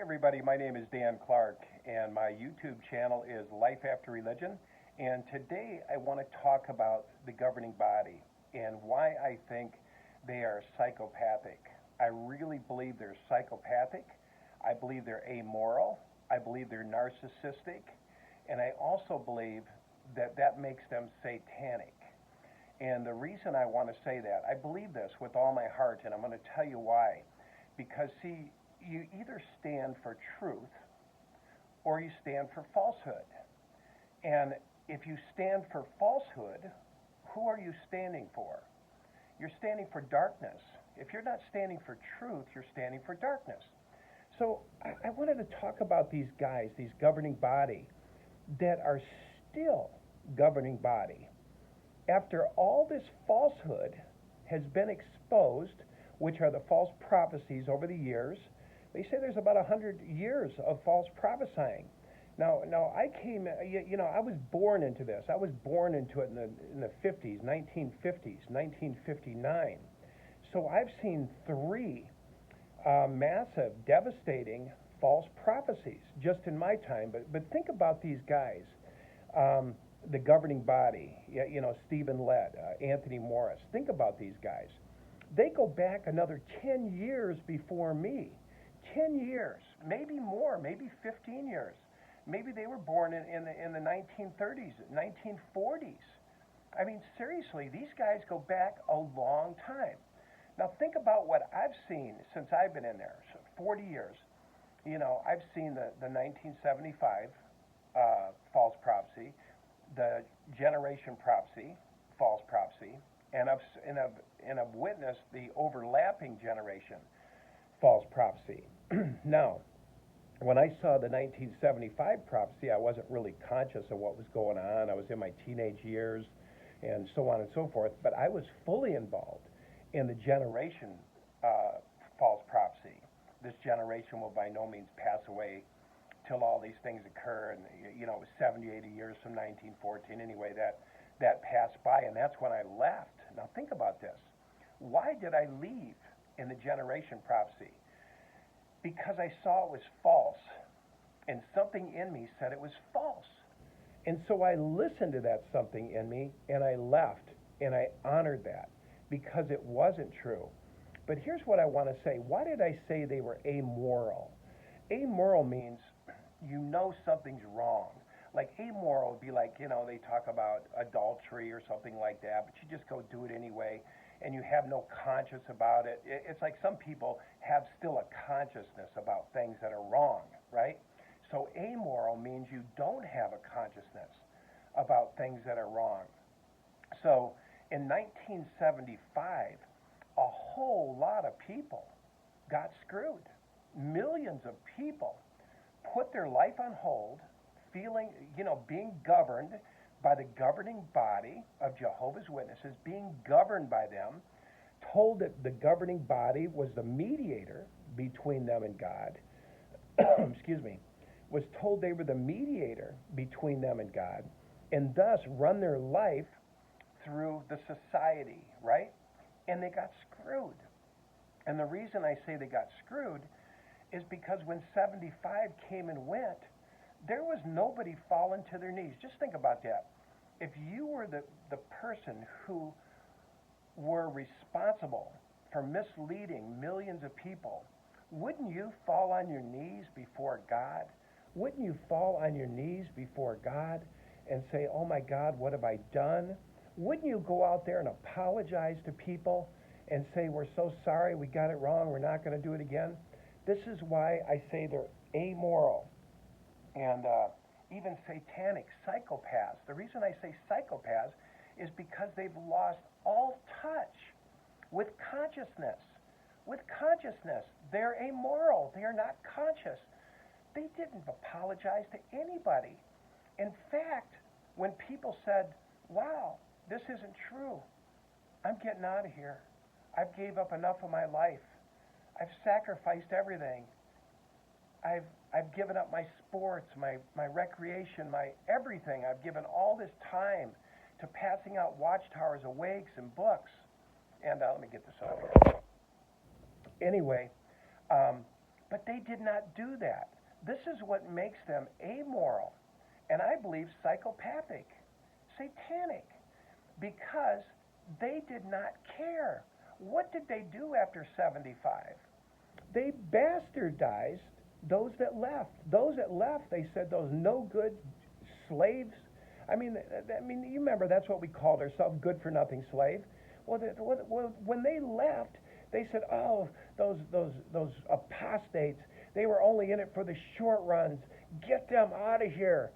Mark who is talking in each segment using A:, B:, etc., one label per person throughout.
A: everybody, my name is Dan Clark, and my YouTube channel is Life After Religion. And today I want to talk about the governing body and why I think they are psychopathic. I really believe they're psychopathic. I believe they're amoral. I believe they're narcissistic. And I also believe that that makes them satanic. And the reason I want to say that, I believe this with all my heart, and I'm going to tell you why. Because, see, you either stand for truth or you stand for falsehood. And if you stand for falsehood, who are you standing for? You're standing for darkness. If you're not standing for truth, you're standing for darkness. So I wanted to talk about these guys, these governing body, that are still governing body. After all this falsehood has been exposed, which are the false prophecies over the years, they say there's about 100 years of false prophesying. Now I came, I was born into this. I was born into it in the 50s, 1950s, 1959. So I've seen three massive, devastating false prophecies just in my time. But think about these guys, the governing body, Stephen Lett, Anthony Morris. Think about these guys. They go back another 10 years before me. 10 years, maybe more, maybe 15 years. Maybe they were born in the 1930s, 1940s. I mean, seriously, these guys go back a long time. Now, think about what I've seen since I've been in there, so 40 years. I've seen the 1975 false prophecy, the generation prophecy, false prophecy, and I've witnessed the overlapping generation false prophecy. Now, when I saw the 1975 prophecy, I wasn't really conscious of what was going on. I was in my teenage years and so on and so forth, but I was fully involved in the generation false prophecy. This generation will by no means pass away till all these things occur, and it was 70, 80 years from 1914. Anyway, that passed by, and that's when I left. Now think about this. Why did I leave in the generation prophecy? Because I saw it was false, and something in me said it was false. And so I listened to that something in me, and I left, and I honored that because it wasn't true. But here's what I want to say. Why did I say they were amoral? Amoral means something's wrong. Like amoral would be like, they talk about adultery or something like that, but you just go do it anyway, and you have no conscience about it. It's like some people have still a consciousness about things that are wrong, right? So amoral means you don't have a consciousness about things that are wrong. So in 1975, a whole lot of people got screwed. Millions of people put their life on hold, being governed by the governing body of Jehovah's Witnesses, being governed by them, told that the governing body was the mediator between them and God, was told they were the mediator between them and God, and thus run their life through the society, right? And they got screwed. And the reason I say they got screwed is because when 75 came and went, there was nobody falling to their knees. Just think about that. If you were the person who were responsible for misleading millions of people, wouldn't you fall on your knees before God? Wouldn't you fall on your knees before God and say, oh my God, what have I done? Wouldn't you go out there and apologize to people and say, we're so sorry, we got it wrong, we're not going to do it again? This is why I say they're amoral and even satanic, psychopaths. The reason I say psychopaths is because they've lost all touch with consciousness. With consciousness, they're amoral. They are not conscious. They didn't apologize to anybody. In fact, when people said, wow, this isn't true, I'm getting out of here. I've gave up enough of my life. I've sacrificed everything. I've given up my sports, my recreation, my everything. I've given all this time to passing out watchtowers, awakes, and books. And let me get this off here. Anyway, But they did not do that. This is what makes them amoral, and I believe psychopathic, satanic, because they did not care. What did they do after 75? They bastardized those that left. Those that left, they said, those no good slaves. I mean, you remember that's what we called ourselves, good-for-nothing slave. Well, when they left, they said, oh, those apostates, they were only in it for the short runs. Get them out of here.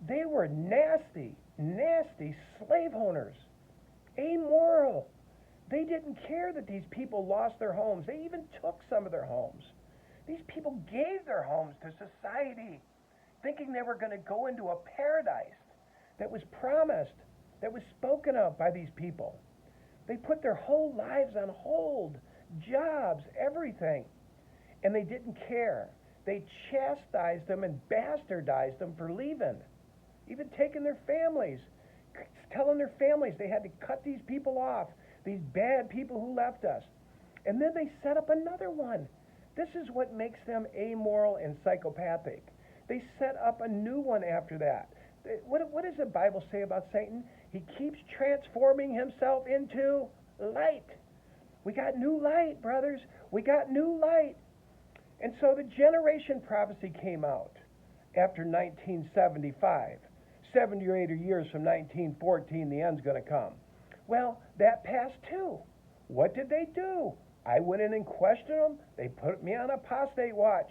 A: They were nasty, nasty slave owners, amoral. They didn't care that these people lost their homes. They even took some of their homes. These people gave their homes to society, thinking they were going to go into a paradise that was promised, that was spoken of by these people. They put their whole lives on hold, jobs, everything, and they didn't care. They chastised them and bastardized them for leaving, even taking their families, telling their families they had to cut these people off, these bad people who left us. And then they set up another one. This is what makes them amoral and psychopathic. They set up a new one after that. What does the Bible say about Satan? He keeps transforming himself into light. We got new light, brothers. We got new light. And so the generation prophecy came out after 1975. 70 or 80 years from 1914, the end's going to come. Well, that passed too. What did they do? I went in and questioned them. They put me on apostate watch.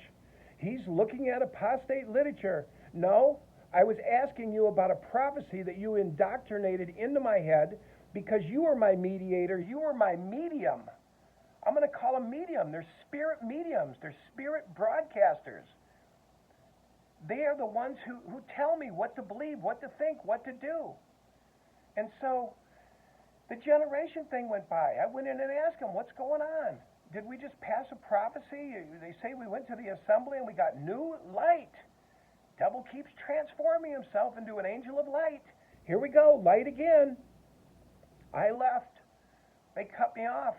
A: He's looking at apostate literature. No, I was asking you about a prophecy that you indoctrinated into my head because you were my mediator. You were my medium. I'm going to call them medium. They're spirit mediums. They're spirit broadcasters. They are the ones who tell me what to believe, what to think, what to do. And so the generation thing went by. I went in and asked them, what's going on? Did we just pass a prophecy? They say we went to the assembly and we got new light. Devil keeps transforming himself into an angel of light. Here we go, light again. I left. They cut me off,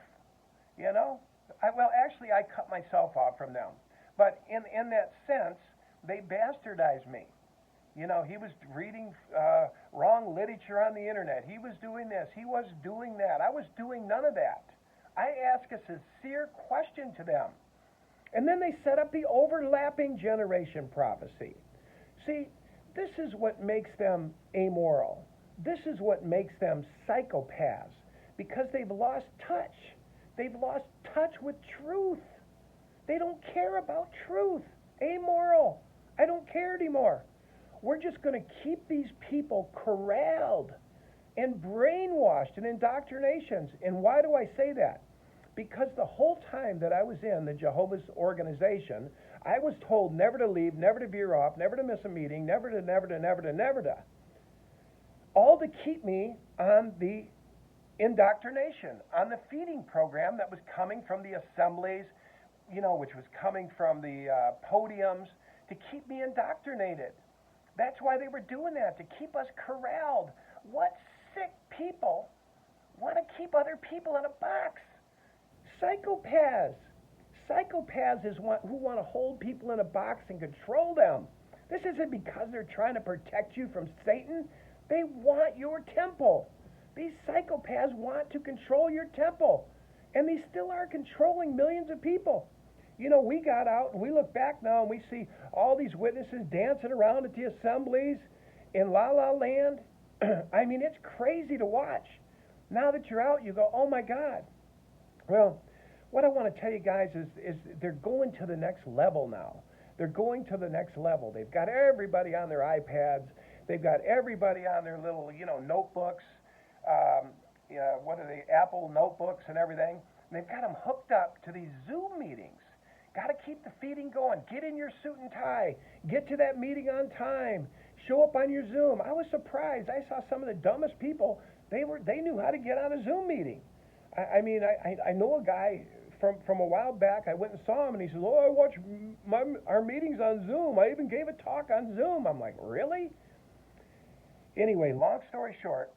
A: you know. Actually, I cut myself off from them. But in that sense, they bastardized me. You know, he was reading wrong literature on the internet. He was doing this. He was doing that. I was doing none of that. I asked a sincere question to them. And then they set up the overlapping generation prophecy. See, this is what makes them amoral. This is what makes them psychopaths, because they've lost touch. They've lost touch with truth. They don't care about truth. Amoral. I don't care anymore. We're just going to keep these people corralled and brainwashed in indoctrinations. And why do I say that? Because the whole time that I was in the Jehovah's organization, I was told never to leave, never to veer off, never to miss a meeting, never to. All to keep me on the indoctrination, on the feeding program that was coming from the assemblies, you know, which was coming from the podiums, to keep me indoctrinated. That's why they were doing that, to keep us corralled. What sick people want to keep other people in a box? Psychopaths. Psychopaths is who want to hold people in a box and control them. This isn't because they're trying to protect you from Satan. They want your temple. These psychopaths want to control your temple. And they still are controlling millions of people. You know, we got out and we look back now and we see all these witnesses dancing around at the assemblies in La La Land. I mean, it's crazy to watch. Now that you're out, you go, oh my God. Well, what I want to tell you guys is they're going to the next level now. They're going to the next level. They've got everybody on their iPads. They've got everybody on their little, notebooks. What are they, Apple notebooks and everything. And they've got them hooked up to these Zoom meetings. Got to keep the feeding going. Get in your suit and tie. Get to that meeting on time. Show up on your Zoom. I was surprised. I saw some of the dumbest people. They knew how to get on a Zoom meeting. I know a guy from a while back. I went and saw him, and he says, "Oh, I watch our meetings on Zoom. I even gave a talk on Zoom." I'm like, really? Anyway, long story short,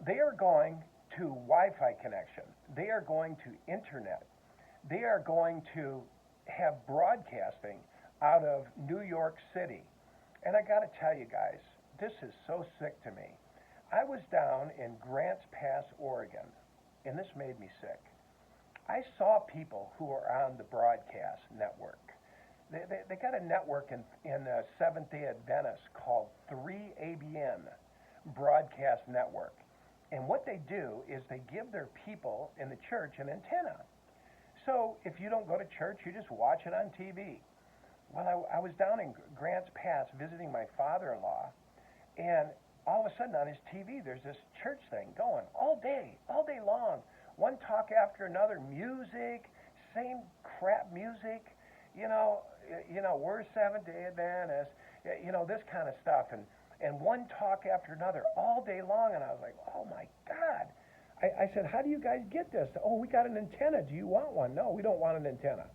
A: they are going to Wi-Fi connection. They are going to internet. They are going to have broadcasting out of New York City. And I got to tell you guys, this is so sick to me. I was down in Grants Pass, Oregon, and this made me sick. I saw people who are on the broadcast network. They got a network in Seventh-day Adventist called 3ABN, Broadcast Network. And what they do is they give their people in the church an antenna. So if you don't go to church, you just watch it on TV. Well, I was down in Grants Pass visiting my father-in-law, and all of a sudden on his TV, there's this church thing going all day long. One talk after another, music, same crap music, we're Seventh-day Adventists, this kind of stuff, and one talk after another all day long, and I was like, oh my God. I said, how do you guys get this? Oh, we got an antenna. Do you want one? No, we don't want an antenna.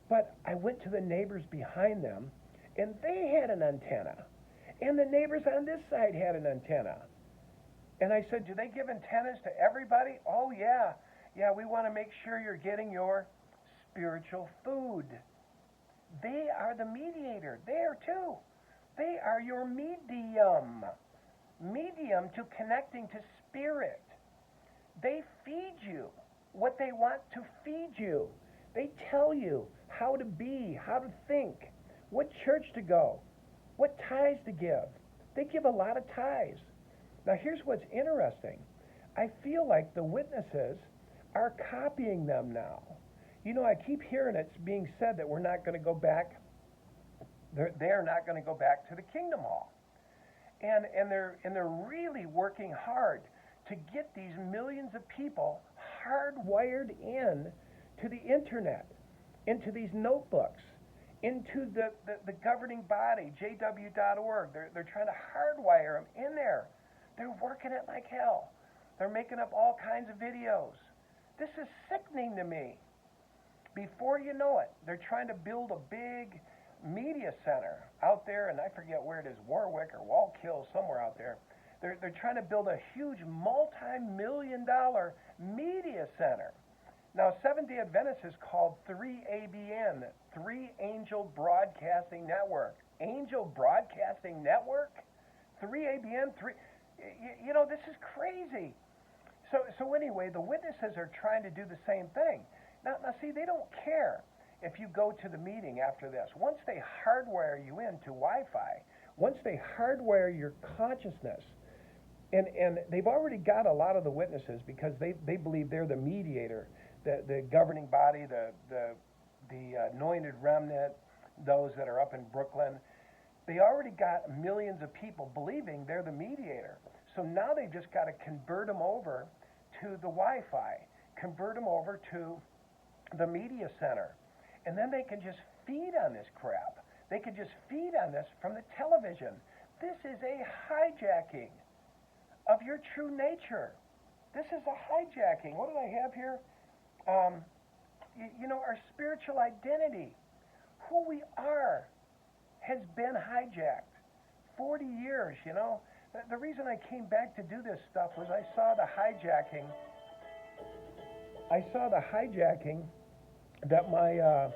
A: But I went to the neighbors behind them, and they had an antenna. And the neighbors on this side had an antenna. And I said, do they give antennas to everybody? Oh, yeah. Yeah, we want to make sure you're getting your spiritual food. They are the mediator there, too. They are your medium to connecting to spirit. They feed you what they want to feed you. They tell you how to be, how to think, what church to go, what tithes to give. They give a lot of tithes. Now here's what's interesting. I feel like the witnesses are copying them now. I keep hearing it's being said that we're not going to go back. They're not going to go back to the Kingdom Hall. And they're really working hard to get these millions of people hardwired in to the internet, into these notebooks, into the governing body, JW.org. They're trying to hardwire them in there. They're working it like hell. They're making up all kinds of videos. This is sickening to me. Before you know it, they're trying to build a big media center out there, and I forget where it is, Warwick or Wallkill, somewhere out there. They're trying to build a huge multi-million-dollar media center. Now, Seventh-day Adventist is called 3ABN, 3 Angel Broadcasting Network. Angel Broadcasting Network? 3ABN, 3... this is crazy. So anyway, the witnesses are trying to do the same thing. Now, see, they don't care if you go to the meeting after this. Once they hardwire you into Wi-Fi, once they hardwire your consciousness, and they've already got a lot of the witnesses because they believe they're the mediator, the governing body, the anointed remnant, those that are up in Brooklyn. They already got millions of people believing they're the mediator. So now they've just got to convert them over to the Wi-Fi, convert them over to the media center. And then they can just feed on this crap. They can just feed on this from the television. This is a hijacking of your true nature. This is a hijacking. What do I have here? Our spiritual identity, who we are, has been hijacked. 40 years, The reason I came back to do this stuff was I saw the hijacking. I saw the hijacking that my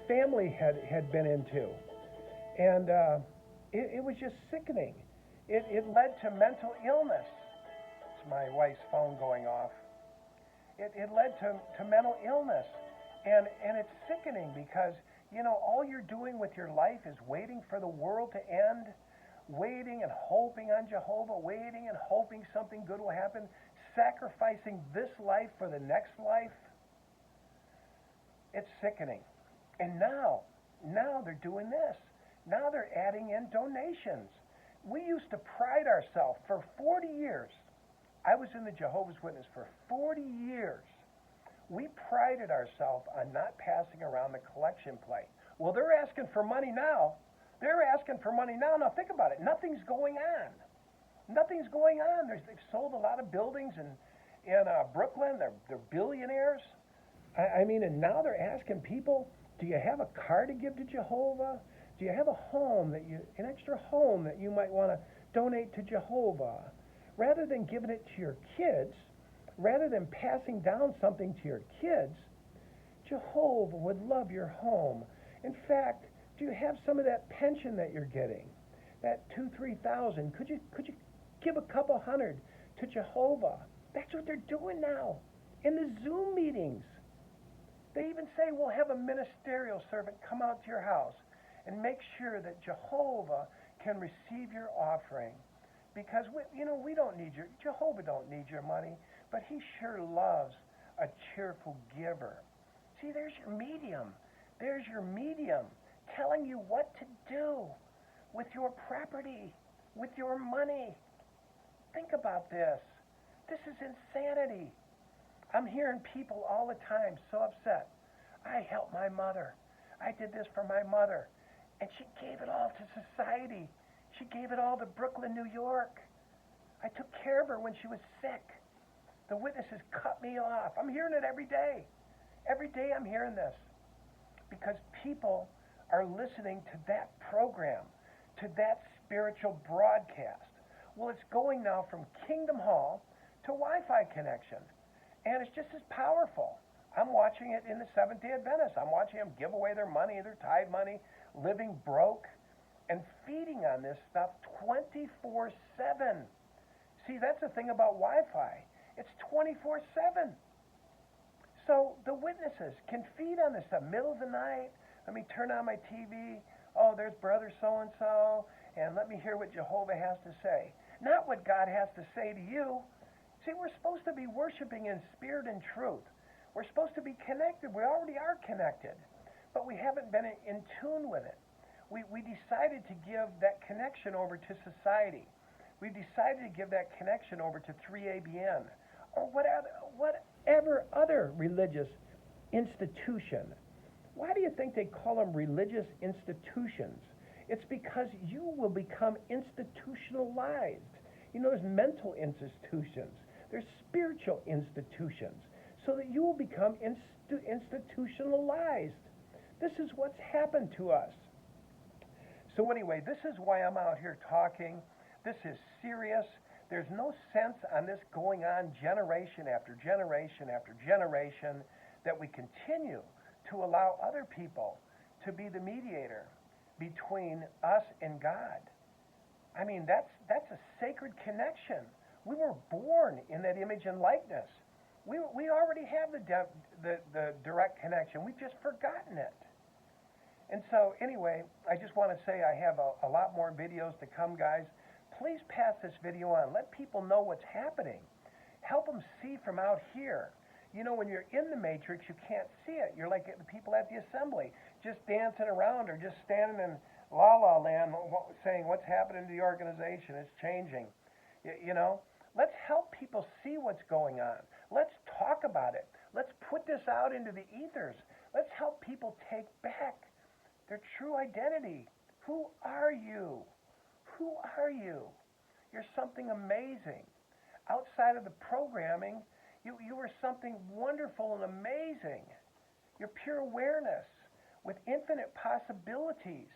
A: family had been into. And it was just sickening. It led to mental illness. It's my wife's phone going off. It led to mental illness. And it's sickening because, all you're doing with your life is waiting for the world to end, waiting and hoping on Jehovah, waiting and hoping something good will happen, sacrificing this life for the next life. It's sickening. And now they're doing this. Now they're adding in donations. We used to pride ourselves for 40 years. I was in the Jehovah's Witness for 40 years. We prided ourselves on not passing around the collection plate. Well, they're asking for money now. Now think about it. Nothing's going on. They've sold a lot of buildings in Brooklyn. They're billionaires. And now they're asking people, do you have a car to give to Jehovah? Do you have an extra home that you might want to donate to Jehovah? Rather than giving it to your kids, rather than passing down something to your kids, Jehovah would love your home. In fact, do you have some of that pension that you're getting? That 2,000, 3,000? Could you give a couple hundred to Jehovah? That's what they're doing now in the Zoom meetings. They even say we'll have a ministerial servant come out to your house and make sure that Jehovah can receive your offering. Because we don't need Jehovah don't need your money, but he sure loves a cheerful giver. See, there's your medium. There's your medium telling you what to do with your property, with your money. Think about this. This is insanity. I'm hearing people all the time so upset. I helped my mother. I did this for my mother. And she gave it all to society. She gave it all to Brooklyn, New York. I took care of her when she was sick. The witnesses cut me off. I'm hearing it every day. Every day I'm hearing this. Because people are listening to that program, to that spiritual broadcast. Well, it's going now from Kingdom Hall to Wi-Fi connection. And it's just as powerful. I'm watching it in the Seventh-day Adventists. I'm watching them give away their money, their tithe money, living broke, and feeding on this stuff 24/7. See, that's the thing about Wi-Fi. It's 24/7. So the witnesses can feed on this stuff. Middle of the night, let me turn on my TV. Oh, there's brother so-and-so, and let me hear what Jehovah has to say. Not what God has to say to you. See, we're supposed to be worshiping in spirit and truth. We're supposed to be connected. We already are connected, but we haven't been in tune with it. We decided to give that connection over to society. We decided to give that connection over to 3ABN or whatever other religious institution. Why do you think they call them religious institutions? It's because you will become institutionalized. There's mental institutions. There's spiritual institutions. So that you will become institutionalized. This is what's happened to us. So anyway, this is why I'm out here talking. This is serious. There's no sense on this going on generation after generation after generation that we continue to allow other people to be the mediator between us and God. I mean, that's a sacred connection. We were born in that image and likeness. We already have the direct connection. We've just forgotten it. And so anyway, I just want to say I have a lot more videos to come, guys. Please pass this video on. Let people know what's happening. Help them see from out here. When you're in the matrix, you can't see it. You're like the people at the assembly, just dancing around or just standing in la-la land saying what's happening to the organization. It's changing. Let's help people see what's going on. Let's talk about it. Let's put this out into the ethers. Let's help people take back their true identity. Who are you? Who are you? You're something amazing. Outside of the programming, you were something wonderful and amazing. You're pure awareness with infinite possibilities.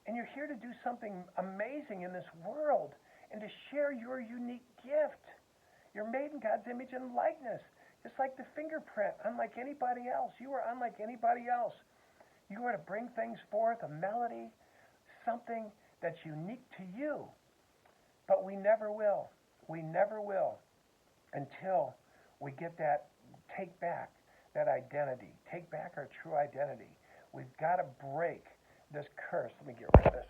A: And you're here to do something amazing in this world and to share your unique gift. You're made in God's image and likeness, just like the fingerprint, unlike anybody else. You are unlike anybody else. You are to bring things forth, a melody, something that's unique to you. But we never will. We never will until we get that, take back that identity, take back our true identity. We've got to break this curse. Let me get rid of this.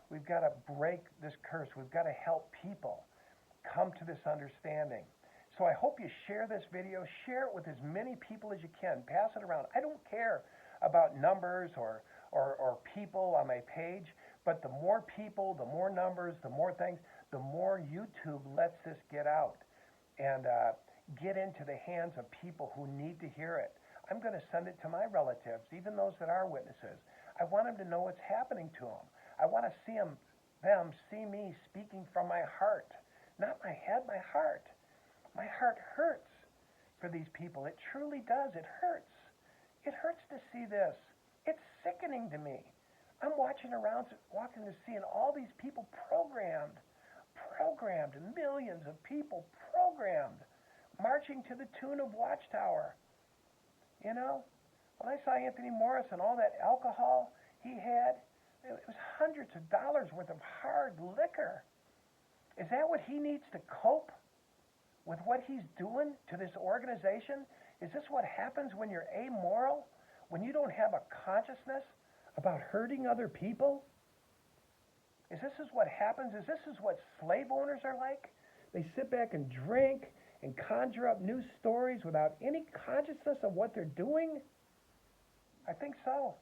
A: We've got to break this curse. We've got to help people come to this understanding. So I hope you share this video. Share it with as many people as you can. Pass it around. I don't care about numbers or people on my page, but the more people, the more numbers, the more things, the more YouTube lets this get out and get into the hands of people who need to hear it. I'm going to send it to my relatives, even those that are witnesses. I want them to know what's happening to them. I want to see them see me speaking from my heart, not my head, my heart. My heart hurts for these people. It truly does. It hurts. It hurts to see this. It's sickening to me. I'm watching around, walking to seeing all these people programmed, millions of people programmed, marching to the tune of Watchtower. When I saw Anthony Morris and all that alcohol he had, it was hundreds of dollars worth of hard liquor. Is that what he needs to cope with what he's doing to this organization? Is this what happens when you're amoral? When you don't have a consciousness about hurting other people? Is this what happens? Is this what slave owners are like? They sit back and drink and conjure up new stories without any consciousness of what they're doing? I think so.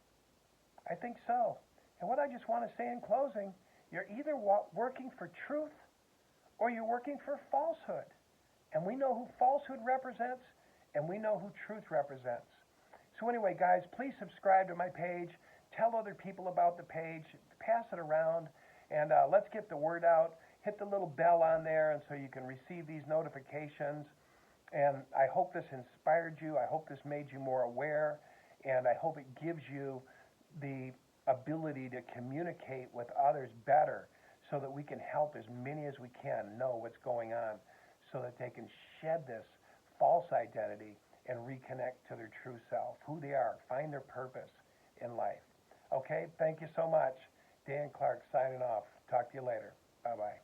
A: I think so. And what I just want to say in closing, you're either working for truth or you're working for falsehood. And we know who falsehood represents, and we know who truth represents. So anyway, guys, please subscribe to my page. Tell other people about the page. Pass it around. And let's get the word out. Hit the little bell on there and so you can receive these notifications. And I hope this inspired you. I hope this made you more aware. And I hope it gives you the ability to communicate with others better so that we can help as many as we can know what's going on so that they can shed this false identity and reconnect to their true self, who they are, find their purpose in life. Okay, thank you so much. Dan Clark signing off. Talk to you later. Bye-bye.